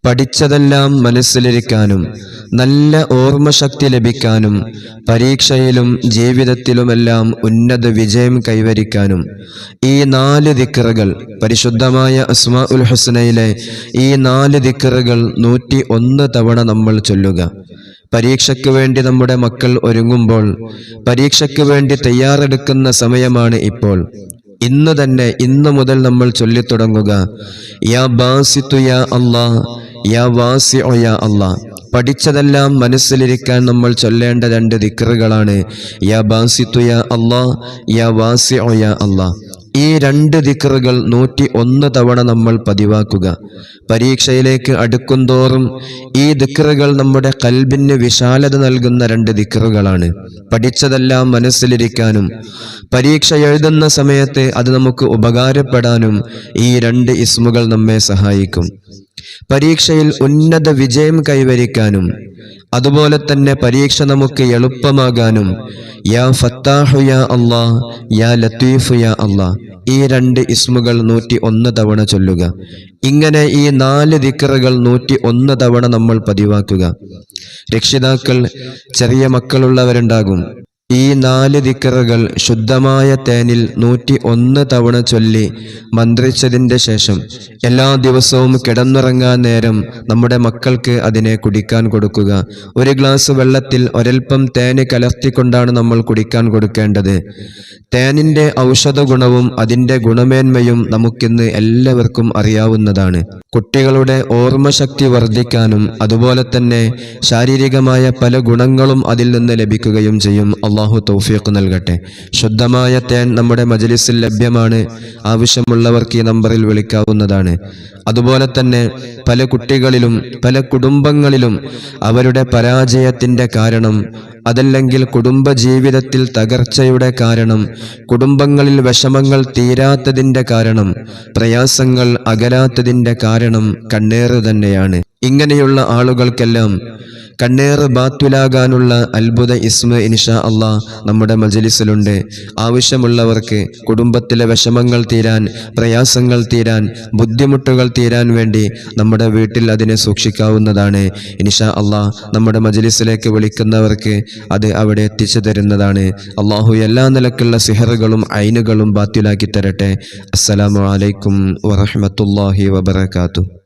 പഠിച്ചതെല്ലാം മനസ്സിലിരിക്കാനും നല്ല ഓർമ്മശക്തി ലഭിക്കാനും പരീക്ഷയിലും ജീവിതത്തിലുമെല്ലാം ഉന്നത വിജയം കൈവരിക്കാനും ഈ 4 ദിക്റുകൾ, പരിശുദ്ധമായ അസ്മാഉൽ ഹുസ്നയിലെ ഈ 4 ദിക്റുകൾ 101 തവണ നമ്മൾ ചൊല്ലുക. പരീക്ഷയ്ക്ക് വേണ്ടി നമ്മുടെ മക്കൾ ഒരുങ്ങുമ്പോൾ, പരീക്ഷയ്ക്ക് വേണ്ടി തയ്യാറെടുക്കുന്ന സമയമാണ് ഇപ്പോൾ. ഇന്ന് മുതൽ നമ്മൾ ചൊല്ലിത്തുടങ്ങുക, യാ ബാസിത്തു യാ അല്ലാഹ്, യാ വാസിഉ യാ അല്ലാഹ്. പഠിച്ചതെല്ലാം മനസ്സിലിരിക്കാൻ നമ്മൾ ചൊല്ലേണ്ട 2 ദിക്റുകളാണ് യാ ബാസിത്തു യാ അല്ലാഹ്, യാ വാസിഉ യാ അല്ലാഹ്. ഈ 2 ദിക്റുകൾ 101 തവണ നമ്മൾ പതിവാക്കുക. പരീക്ഷയിലേക്ക് അടുക്കുന്തോറും ഈ ദിക്റുകൾ നമ്മുടെ ഖൽബിന് വിശാലത നൽകുന്ന 2 ദിക്റുകളാണ്. പഠിച്ചതെല്ലാം മനസ്സിലിരിക്കാനും പരീക്ഷ എഴുതുന്ന സമയത്ത് അത് നമുക്ക് ഉപകാരപ്പെടാനും ഈ 2 ഇസ്മുകൾ നമ്മെ സഹായിക്കും. പരീക്ഷയിൽ ഉന്നത വിജയം കൈവരിക്കാനും അതുപോലെ തന്നെ പരീക്ഷ നമുക്ക് എളുപ്പമാകാനും യാ ഫത്താഹു യാ അല്ലാഹ്, യാ ലത്തീഫു യാ അല്ലാഹ്, ഈ 2 ഇസ്മുകൾ 101 തവണ ചൊല്ലുക. ഇങ്ങനെ ഈ 4 ദിക്റുകൾ 101 തവണ നമ്മൾ പതിവാക്കുക. രക്ഷിതാക്കൾ ചെറിയ മക്കളുള്ളവരുണ്ടാകും. ഈ 4 ദിക്റുകൾ ശുദ്ധമായ തേനിൽ 101 തവണ ചൊല്ലി മന്ത്രിച്ചതിൻ്റെ ശേഷം എല്ലാ ദിവസവും കിടന്നുറങ്ങാൻ നേരം നമ്മുടെ മക്കൾക്ക് അതിനെ കുടിക്കാൻ കൊടുക്കുക. 1 ഗ്ലാസ് വെള്ളത്തിൽ ഒരൽപ്പം തേന് കലർത്തിക്കൊണ്ടാണ് നമ്മൾ കുടിക്കാൻ കൊടുക്കേണ്ടത്. തേനിൻ്റെ ഔഷധ ഗുണവും അതിൻ്റെ ഗുണമേന്മയും നമുക്കിന്ന് എല്ലാവർക്കും അറിയാവുന്നതാണ്. കുട്ടികളുടെ ഓർമ്മശക്തി വർദ്ധിക്കാനും അതുപോലെ തന്നെ ശാരീരികമായ പല ഗുണങ്ങളും അതിൽ നിന്ന് ലഭിക്കുകയും ചെയ്യും. അള്ളാഹു തൗഫീഖ് നൽകട്ടെ. ശുദ്ധമായ തേൻ നമ്മുടെ മജ്‌ലിസിൽ ലഭ്യമാണ്. ആവശ്യമുള്ളവർക്ക് ഈ നമ്പറിൽ വിളിക്കാവുന്നതാണ്. അതുപോലെ തന്നെ പല കുട്ടികളിലും പല കുടുംബങ്ങളിലും അവരുടെ പരാജയത്തിൻ്റെ കാരണം, അതല്ലെങ്കിൽ കുടുംബജീവിതത്തിൽ തകർച്ചയുടെ കാരണം, കുടുംബങ്ങളിൽ വിഷമങ്ങൾ തീരാത്തതിൻ്റെ കാരണം, പ്രയാസങ്ങൾ അകലാത്തതിൻ്റെ കാരണം കണ്ണേറ് തന്നെയാണ്. ഇങ്ങനെയുള്ള ആളുകൾക്കെല്ലാം കണ്ണേറ് ബാത്തുലാകാനുള്ള അത്ഭുത ഇസ്മ ഇൻഷാ അല്ലാഹ് നമ്മുടെ മജ്‌ലിസിലുണ്ട്. ആവശ്യമുള്ളവർക്ക് കുടുംബത്തിലെ വിഷമങ്ങൾ തീരാൻ, പ്രയാസങ്ങൾ തീരാൻ, ബുദ്ധിമുട്ടുകൾ തീരാൻ വേണ്ടി നമ്മുടെ വീട്ടിൽ അതിനെ സൂക്ഷിക്കാവുന്നതാണ്. ഇൻഷാ അല്ലാഹ് നമ്മുടെ മജ്‌ലിസിലേക്ക് വിളിക്കുന്നവർക്ക് അത് അവിടെ എത്തിച്ചു തരുന്നതാണ്. അള്ളാഹു എല്ലാ നിലക്കുള്ള സിഹറുകളും ഐനുകളും ബാത്തുലാക്കി തരട്ടെ. അസ്സലാമു അലൈക്കും വറഹ്മത്തുള്ളാഹി വബറകാതുഹു.